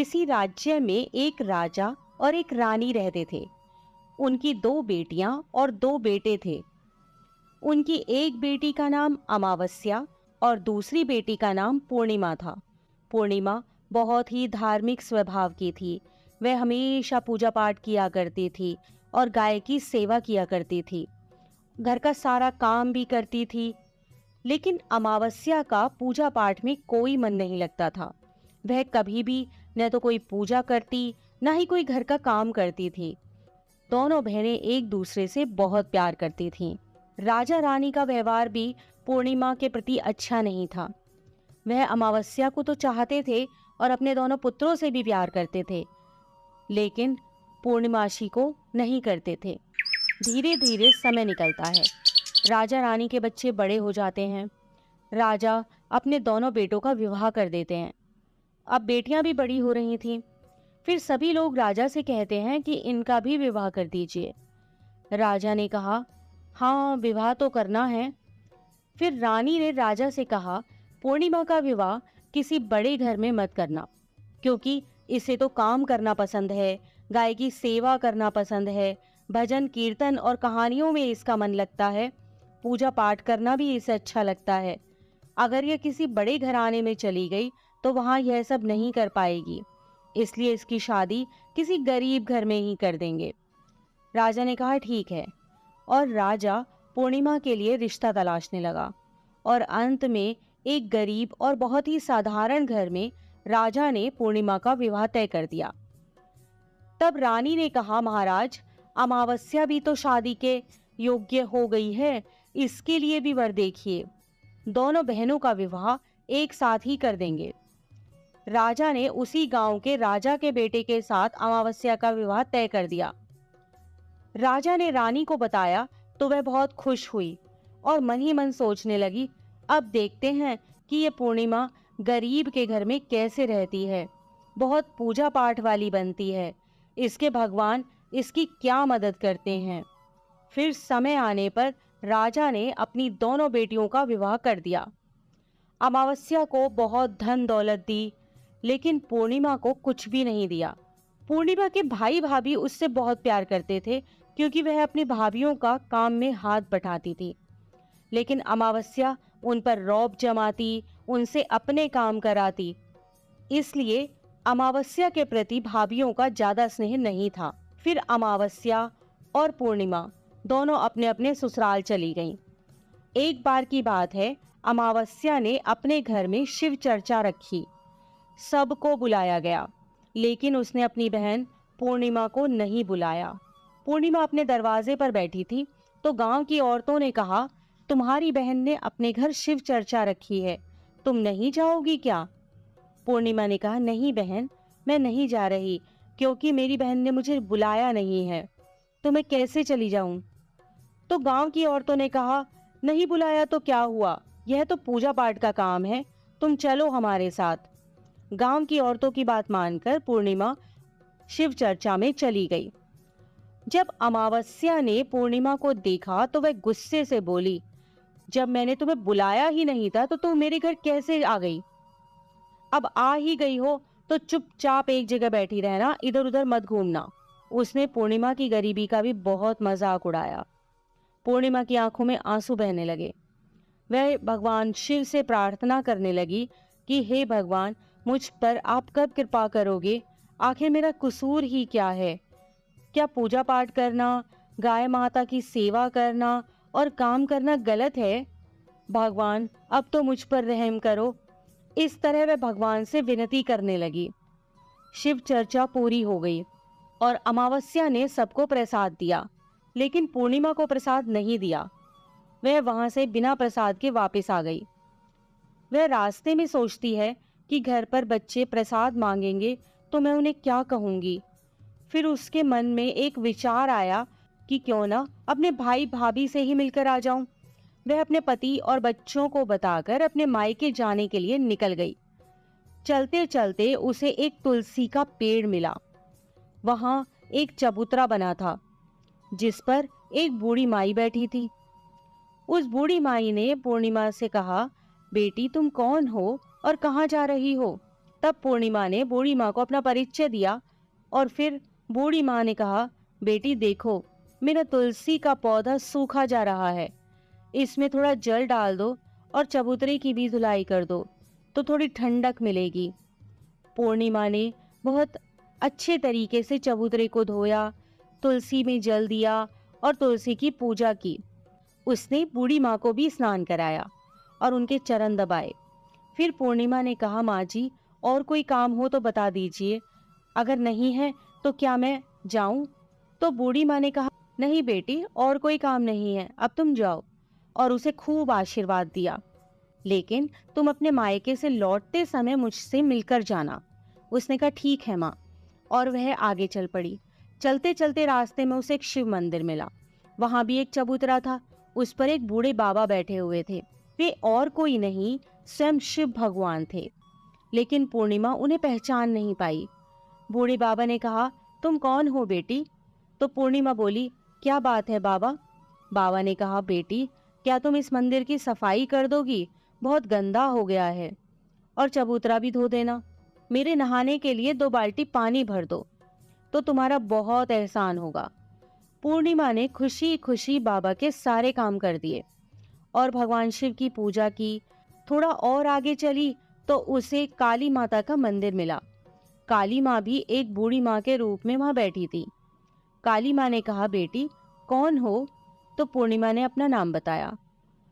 किसी राज्य में एक राजा और एक रानी रहते थे। उनकी दो बेटियां और दो बेटे थे। उनकी एक बेटी का नाम अमावस्या और दूसरी बेटी का नाम पूर्णिमा था। पूर्णिमा बहुत ही धार्मिक स्वभाव की थी। वह हमेशा पूजा पाठ किया करती थी और गाय की सेवा किया करती थी। घर का सारा काम भी करती थी। लेकिन अमावस्या का पूजा पाठ में कोई मन नहीं लगता था। वह कभी भी न तो कोई पूजा करती, न ही कोई घर का काम करती थी। दोनों बहनें एक दूसरे से बहुत प्यार करती थीं। राजा रानी का व्यवहार भी पूर्णिमा के प्रति अच्छा नहीं था। वह अमावस्या को तो चाहते थे और अपने दोनों पुत्रों से भी प्यार करते थे, लेकिन पूर्णिमाशी को नहीं करते थे। धीरे धीरे समय निकलता है। राजा रानी के बच्चे बड़े हो जाते हैं। राजा अपने दोनों बेटों का विवाह कर देते हैं। अब बेटियां भी बड़ी हो रही थीं। फिर सभी लोग राजा से कहते हैं कि इनका भी विवाह कर दीजिए। राजा ने कहा, हाँ, विवाह तो करना है। फिर रानी ने राजा से कहा, पूर्णिमा का विवाह किसी बड़े घर में मत करना, क्योंकि इसे तो काम करना पसंद है, गाय की सेवा करना पसंद है, भजन कीर्तन और कहानियों में इसका मन लगता है, पूजा पाठ करना भी इसे अच्छा लगता है। अगर यह किसी बड़े घराने में चली गई तो वहां यह सब नहीं कर पाएगी, इसलिए इसकी शादी किसी गरीब घर में ही कर देंगे। राजा ने कहा, ठीक है। और राजा पूर्णिमा के लिए रिश्ता तलाशने लगा और अंत में एक गरीब और बहुत ही साधारण घर में राजा ने पूर्णिमा का विवाह तय कर दिया। तब रानी ने कहा, महाराज, अमावस्या भी तो शादी के योग्य हो गई है, इसके लिए भी वर देखिए। दोनों बहनों का विवाह एक साथ ही कर देंगे। राजा ने उसी गांव के राजा के बेटे के साथ अमावस्या का विवाह तय कर दिया। राजा ने रानी को बताया तो वह बहुत खुश हुई और मन ही मन सोचने लगी, अब देखते हैं कि ये पूर्णिमा गरीब के घर में कैसे रहती है, बहुत पूजा पाठ वाली बनती है, इसके भगवान इसकी क्या मदद करते हैं। फिर समय आने पर राजा ने अपनी दोनों बेटियों का विवाह कर दिया। अमावस्या को बहुत धन दौलत दी, लेकिन पूर्णिमा को कुछ भी नहीं दिया। पूर्णिमा के भाई भाभी उससे बहुत प्यार करते थे, क्योंकि वह अपनी भाभियों का काम में हाथ बटाती थी। लेकिन अमावस्या उन पर रौब जमाती, उनसे अपने काम कराती, इसलिए अमावस्या के प्रति भाभियों का ज्यादा स्नेह नहीं था। फिर अमावस्या और पूर्णिमा दोनों अपने अपने ससुराल चली गईं। एक बार की बात है, अमावस्या ने अपने घर में शिव चर्चा रखी। सबको बुलाया गया, लेकिन उसने अपनी बहन पूर्णिमा को नहीं बुलाया। पूर्णिमा अपने दरवाजे पर बैठी थी तो गांव की औरतों ने कहा, तुम्हारी बहन ने अपने घर शिव चर्चा रखी है, तुम नहीं जाओगी क्या? पूर्णिमा ने कहा, नहीं बहन, मैं नहीं जा रही, क्योंकि मेरी बहन ने मुझे बुलाया नहीं है, तो मैं कैसे चली जाऊं? तो गांव की औरतों ने कहा, नहीं बुलाया तो क्या हुआ, यह तो पूजा पाठ का काम है, तुम चलो हमारे साथ। गांव की औरतों की बात मानकर पूर्णिमा शिव चर्चा में चली गई। जब अमावस्या ने पूर्णिमा को देखा तो वह गुस्से से बोली, जब मैंने तुम्हें बुलाया ही नहीं था तो तुम मेरे घर कैसे आ गई? अब आ ही गई हो तो चुपचाप एक जगह बैठी रहना, इधर उधर मत घूमना। उसने पूर्णिमा की गरीबी का भी बहुत मजाक उड़ाया। पूर्णिमा की आंखों में आंसू बहने लगे। वह भगवान शिव से प्रार्थना करने लगी कि हे भगवान, मुझ पर आप कब कृपा करोगे? आखिर मेरा कसूर ही क्या है? क्या पूजा पाठ करना, गाय माता की सेवा करना और काम करना गलत है? भगवान, अब तो मुझ पर रहम करो। इस तरह वह भगवान से विनती करने लगी। शिव चर्चा पूरी हो गई और अमावस्या ने सबको प्रसाद दिया, लेकिन पूर्णिमा को प्रसाद नहीं दिया। वह वहां से बिना प्रसाद के वापस आ गई। वह रास्ते में सोचती है कि घर पर बच्चे प्रसाद मांगेंगे तो मैं उन्हें क्या कहूंगी। फिर उसके मन में एक विचार आया कि क्यों ना अपने भाई भाभी से ही मिलकर आ जाऊं। वह अपने पति और बच्चों को बताकर अपने मायके जाने के लिए निकल गई। चलते चलते उसे एक तुलसी का पेड़ मिला। वहां एक चबूतरा बना था, जिस पर एक बूढ़ी माई बैठी थी। उस बूढ़ी माई ने पूर्णिमा से कहा, बेटी, तुम कौन हो और कहाँ जा रही हो? तब पूर्णिमा ने बूढ़ी माँ को अपना परिचय दिया और फिर बूढ़ी माँ ने कहा, बेटी देखो, मेरा तुलसी का पौधा सूखा जा रहा है, इसमें थोड़ा जल डाल दो और चबूतरे की भी धुलाई कर दो तो थोड़ी ठंडक मिलेगी। पूर्णिमा ने बहुत अच्छे तरीके से चबूतरे को धोया, तुलसी में जल दिया और तुलसी की पूजा की। उसने बूढ़ी माँ को भी स्नान कराया और उनके चरण दबाए। फिर पूर्णिमा ने कहा, माँ जी और कोई काम हो तो बता दीजिए, अगर नहीं है तो क्या मैं जाऊं? तो बूढ़ी माँ ने कहा, नहीं बेटी, और कोई काम नहीं है, अब तुम जाओ, और उसे खूब आशीर्वाद दिया। लेकिन तुम अपने मायके से लौटते समय मुझसे मिलकर जाना। उसने कहा, ठीक है माँ, और वह आगे चल पड़ी। चलते चलते रास्ते में उसे एक शिव मंदिर मिला। वहां भी एक चबूतरा था, उस पर एक बूढ़े बाबा बैठे हुए थे। वे और कोई नहीं, स्वयं शिव भगवान थे। लेकिन पूर्णिमा उन्हें पहचान नहीं पाई। बूढ़े बाबा ने कहा, तुम कौन हो बेटी? तो पूर्णिमा बोली, क्या बात है बाबा? बाबा ने कहा, बेटी क्या तुम इस मंदिर की सफाई कर दोगी? बहुत गंदा हो गया है, और चबूतरा भी धो देना। मेरे नहाने के लिए 2 बाल्टी पानी भर दो तो तुम्हारा बहुत एहसान होगा। पूर्णिमा ने खुशी खुशी बाबा के सारे काम कर दिए और भगवान शिव की पूजा की। थोड़ा और आगे चली तो उसे काली माता का मंदिर मिला। काली माँ भी एक बूढ़ी माँ के रूप में वहां बैठी थी। काली माँ ने कहा, बेटी कौन हो? तो पूर्णिमा ने अपना नाम बताया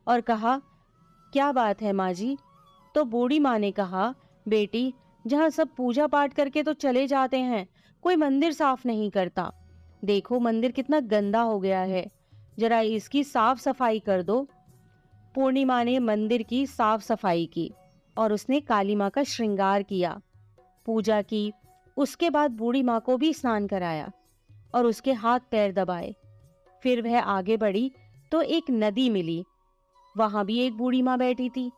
और कहा, क्या बात है माँ जी? तो बूढ़ी माँ ने कहा, बेटी जहाँ सब पूजा पाठ करके तो चले जाते हैं, कोई मंदिर साफ नहीं करता। देखो मंदिर कितना गंदा हो गया है, जरा इसकी साफ सफाई कर दो। पूर्णिमा ने मंदिर की साफ सफाई की और उसने काली माँ का श्रृंगार किया, पूजा की। उसके बाद बूढ़ी माँ को भी स्नान कराया और उसके हाथ पैर दबाए। फिर वह आगे बढ़ी तो एक नदी मिली। वहां भी एक बूढ़ी माँ बैठी थी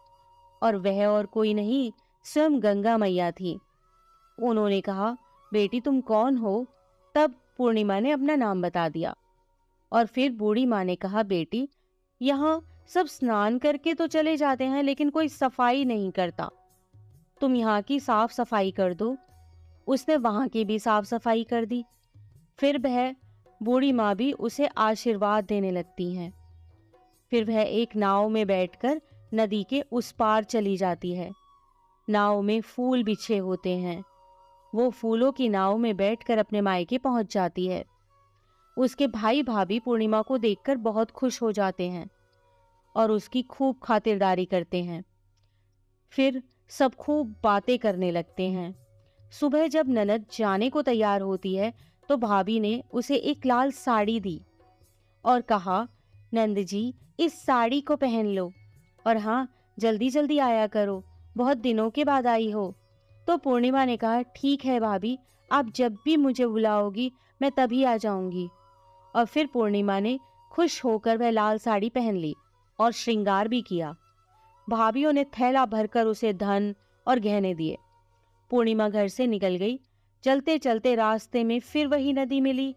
और वह और कोई नहीं, स्वयं गंगा मैया थी। उन्होंने कहा, बेटी तुम कौन हो? तब पूर्णिमा ने अपना नाम बता दिया और फिर बूढ़ी माँ ने कहा, बेटी यहाँ सब स्नान करके तो चले जाते हैं लेकिन कोई सफाई नहीं करता, तुम यहाँ की साफ सफाई कर दो। उसने वहां की भी साफ सफाई कर दी। फिर वह बूढ़ी माँ भी उसे आशीर्वाद देने लगती हैं। फिर वह एक नाव में बैठकर नदी के उस पार चली जाती है। नाव में फूल बिछे होते हैं। वो फूलों की नाव में बैठकर अपने मायके पहुंच जाती है। उसके भाई भाभी पूर्णिमा को देखकर बहुत खुश हो जाते हैं और उसकी खूब खातिरदारी करते हैं। फिर सब खूब बातें करने लगते हैं। सुबह जब ननद जाने को तैयार होती है तो भाभी ने उसे एक लाल साड़ी दी और कहा, नंद जी इस साड़ी को पहन लो, और हाँ जल्दी जल्दी आया करो, बहुत दिनों के बाद आई हो। तो पूर्णिमा ने कहा, ठीक है भाभी, आप जब भी मुझे बुलाओगी मैं तभी आ जाऊंगी। और फिर पूर्णिमा ने खुश होकर वह लाल साड़ी पहन ली और श्रृंगार भी किया। भाभीओं ने थैला भरकर उसे धन और गहने दिए। पूर्णिमा घर से निकल गई। चलते चलते रास्ते में फिर वही नदी मिली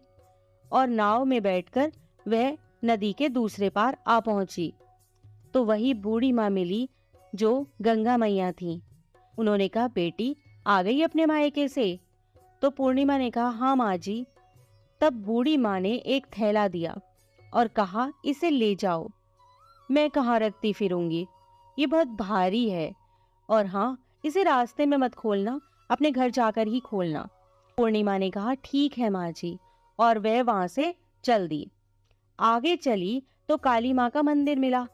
और नाव में बैठकर वह नदी के दूसरे पार आ पहुंची तो वही बूढ़ी माँ मिली जो गंगा मैया थी। उन्होंने कहा, बेटी आ गई अपने मायके से? तो पूर्णिमा ने कहा, हाँ माँ जी। तब बूढ़ी माँ ने एक थैला दिया और कहा, इसे ले जाओ, मैं कहाँ रखती फिरूंगी, ये बहुत भारी है, और हाँ इसे रास्ते में मत खोलना, अपने घर जाकर ही खोलना। पूर्णिमा ने कहा, ठीक है माँ जी, और वह वहां से चल दी। आगे चली तो काली माँ का मंदिर मिला।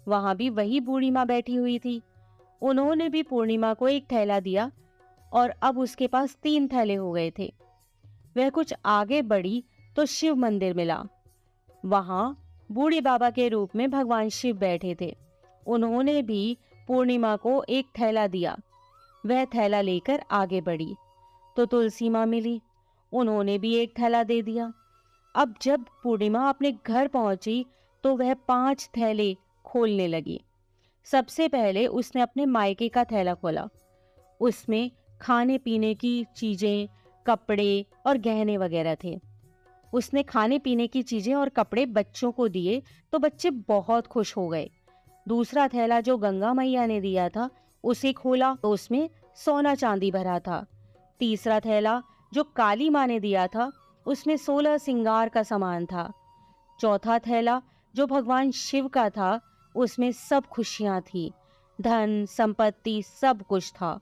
वहां भी वही बूढ़ी माँ बैठी हुई थी। उन्होंने भी पूर्णिमा को एक थैला दिया और अब उसके पास 3 थैले हो गए थे। वह कुछ आगे बढ़ी तो शिव मंदिर मिला। वहां बूढ़े बाबा के रूप में भगवान शिव बैठे थे। उन्होंने भी पूर्णिमा को एक थैला दिया। वह थैला लेकर आगे बढ़ी तो तुलसी माँ मिली। उन्होंने भी एक थैला दे दिया। अब जब पूर्णिमा अपने घर पहुंची तो वह 5 थैले खोलने लगी। सबसे पहले उसने अपने मायके का थैला खोला। उसमें खाने पीने की चीजें, कपड़े और गहने वगैरह थे। उसने खाने पीने की चीजें और कपड़े बच्चों को दिए तो बच्चे बहुत खुश हो गए। दूसरा थैला जो गंगा मैया ने दिया था उसे खोला तो उसमें सोना चांदी भरा था। तीसरा थैला जो काली माँ ने दिया था, उसमें 16 सिंगार का सामान था। चौथा थैला जो भगवान शिव का था, उसमें सब खुशियां थी, धन संपत्ति सब कुछ था।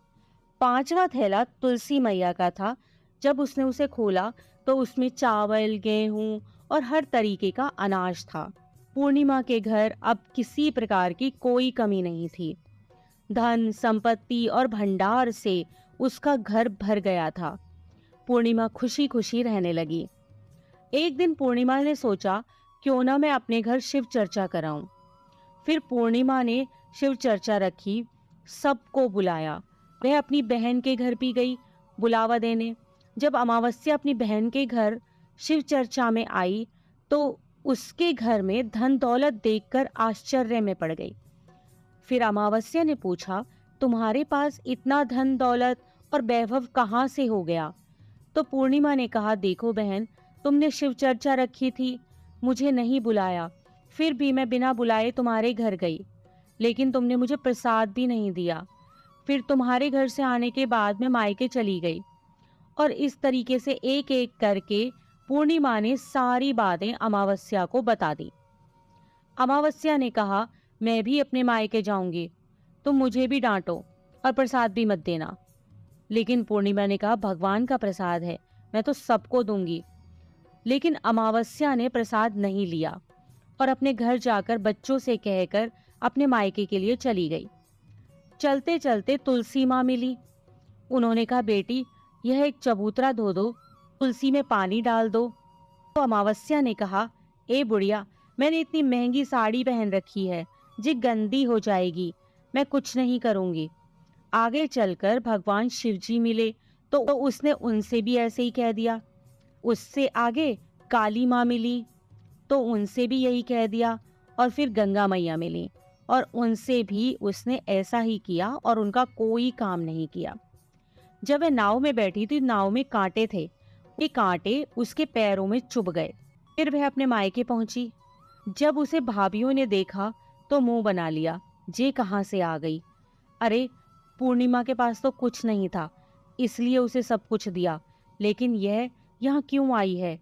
पांचवा थैला तुलसी मैया का था। जब उसने उसे खोला तो उसमें चावल, गेहूं और हर तरीके का अनाज था। पूर्णिमा के घर अब किसी प्रकार की कोई कमी नहीं थी। धन संपत्ति और भंडार से उसका घर भर गया था। पूर्णिमा खुशी खुशी रहने लगी। एक दिन पूर्णिमा ने सोचा, क्यों ना मैं अपने घर शिव चर्चा कराऊं। फिर पूर्णिमा ने शिव चर्चा रखी, सबको बुलाया। वह अपनी बहन के घर भी गई बुलावा देने। जब अमावस्या अपनी बहन के घर शिव चर्चा में आई तो उसके घर में धन दौलत देखकर आश्चर्य में पड़ गई। फिर अमावस्या ने पूछा, तुम्हारे पास इतना धन दौलत और वैभव कहाँ से हो गया? तो पूर्णिमा ने कहा, देखो बहन, तुमने शिव चर्चा रखी थी, मुझे नहीं बुलाया, फिर भी मैं बिना बुलाए तुम्हारे घर गई, लेकिन तुमने मुझे प्रसाद भी नहीं दिया। फिर तुम्हारे घर से आने के बाद मैं मायके चली गई। और इस तरीके से एक एक करके पूर्णिमा ने सारी बातें अमावस्या को बता दी। अमावस्या ने कहा, मैं भी अपने मायके जाऊंगी, तुम मुझे भी डांटो और प्रसाद भी मत देना। लेकिन पूर्णिमा ने कहा, भगवान का प्रसाद है, मैं तो सबको दूंगी। लेकिन अमावस्या ने प्रसाद नहीं लिया और अपने घर जाकर बच्चों से कहकर अपने मायके के लिए चली गई। चलते चलते तुलसी माँ मिली। उन्होंने कहा, बेटी, यह एक चबूतरा धो दो, तुलसी में पानी डाल दो। तो अमावस्या ने कहा, ए बुढ़िया, मैंने इतनी महंगी साड़ी पहन रखी है, जी गंदी हो जाएगी, मैं कुछ नहीं करूंगी। आगे चलकर भगवान शिवजी मिले तो उसने उनसे भी ऐसे ही कह दिया। उससे आगे काली माँ मिली तो उनसे भी यही कह दिया। और फिर गंगा मैया मिली और उनसे भी उसने ऐसा ही किया और उनका कोई काम नहीं किया। जब वह नाव में बैठी थी, नाव में कांटे थे, ये कांटे उसके पैरों में चुभ गए। फिर वह अपने मायके पहुंची। जब उसे भाभीियों ने देखा तो मुंह बना लिया, जे कहाँ से आ गई। अरे, पूर्णिमा के पास तो कुछ नहीं था, इसलिए उसे सब कुछ दिया, लेकिन यह यहाँ क्यों आई है?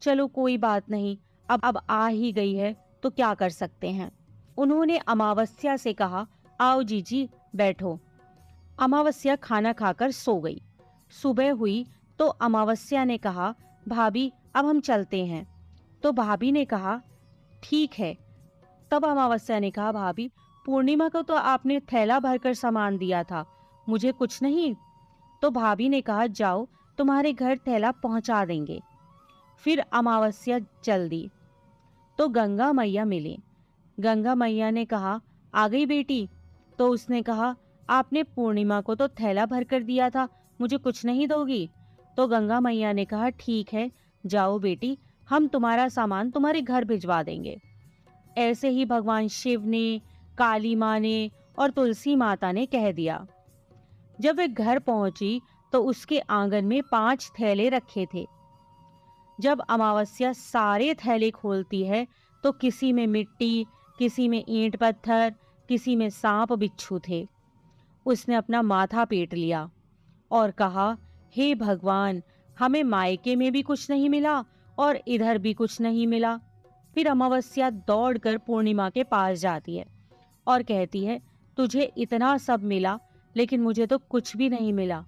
चलो कोई बात नहीं, अब आ ही गई है तो क्या कर सकते हैं। उन्होंने अमावस्या से कहा, आओ जीजी बैठो। अमावस्या खाना खाकर सो गई। सुबह हुई तो अमावस्या ने कहा, भाभी अब हम चलते हैं। तो भाभी ने कहा, ठीक है। तब अमावस्या ने कहा, भाभी, पूर्णिमा को तो आपने थैला भरकर सामान दिया था, मुझे कुछ नहीं। तो भाभी ने कहा, जाओ, तुम्हारे घर थैला पहुंचा देंगे। फिर अमावस्या चल दी तो गंगा मैया मिली। गंगा मैया ने कहा, आ गई बेटी? तो उसने कहा, आपने पूर्णिमा को तो थैला भरकर दिया था, मुझे कुछ नहीं दोगी? तो गंगा मैया ने कहा, ठीक है, जाओ बेटी, हम तुम्हारा सामान तुम्हारे घर भिजवा देंगे। ऐसे ही भगवान शिव ने, काली माँ ने और तुलसी माता ने कह दिया। जब वे घर पहुंची तो उसके आंगन में 5 थैले रखे थे। जब अमावस्या सारे थैले खोलती है तो किसी में मिट्टी, किसी में ईंट पत्थर, किसी में सांप बिच्छू थे। उसने अपना माथा पीट लिया और कहा, हे भगवान, हमें मायके में भी कुछ नहीं मिला और इधर भी कुछ नहीं मिला। फिर अमावस्या दौड़कर पूर्णिमा के पास जाती है और कहती है, तुझे इतना सब मिला लेकिन मुझे तो कुछ भी नहीं मिला।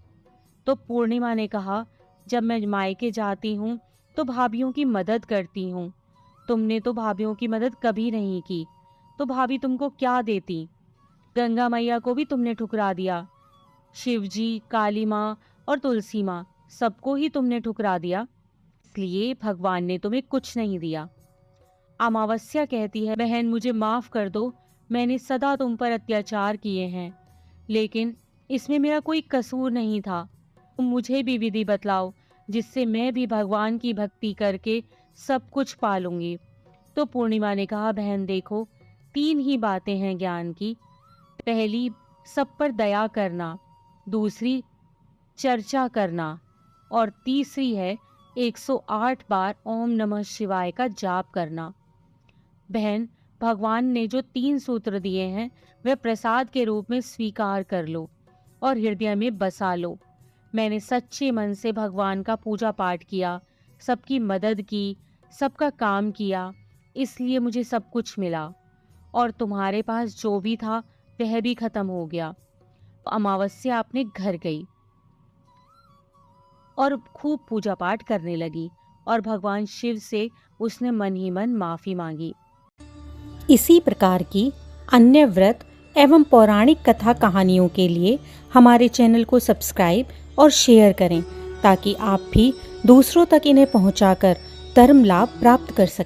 तो पूर्णिमा ने कहा, जब मैं मायके जाती हूँ तो भाभीियों की मदद करती हूँ, तुमने तो भाभीियों की मदद कभी नहीं की, तो भाभी तुमको क्या देती? गंगा मैया को भी तुमने ठुकरा दिया, शिवजी, काली माँ और तुलसी माँ, सबको ही तुमने ठुकरा दिया, इसलिए भगवान ने तुम्हें कुछ नहीं दिया। अमावस्या कहती है, बहन मुझे माफ कर दो, मैंने सदा तुम पर अत्याचार किए हैं, लेकिन इसमें मेरा कोई कसूर नहीं था। तुम मुझे भी विधि बतलाओ जिससे मैं भी भगवान की भक्ति करके सब कुछ पालूंगी। तो पूर्णिमा ने कहा, बहन देखो, 3 ही बातें हैं ज्ञान की। पहली, सब पर दया करना, दूसरी चर्चा करना और तीसरी है 108 बार ओम नमः शिवाय का जाप करना। बहन, भगवान ने जो 3 सूत्र दिए हैं वह प्रसाद के रूप में स्वीकार कर लो और हृदय में बसा लो। मैंने सच्चे मन से भगवान का पूजा पाठ किया, सबकी मदद की, सबका काम किया, इसलिए मुझे सब कुछ मिला। और तुम्हारे पास जो भी था वह भी खत्म हो गया। अमावस्या अपने घर गई और खूब पूजा पाठ करने लगी और भगवान शिव से उसने मन ही मन माफ़ी मांगी। इसी प्रकार की अन्य व्रत एवं पौराणिक कथा कहानियों के लिए हमारे चैनल को सब्सक्राइब और शेयर करें, ताकि आप भी दूसरों तक इन्हें पहुंचाकर धर्म लाभ प्राप्त कर सकें।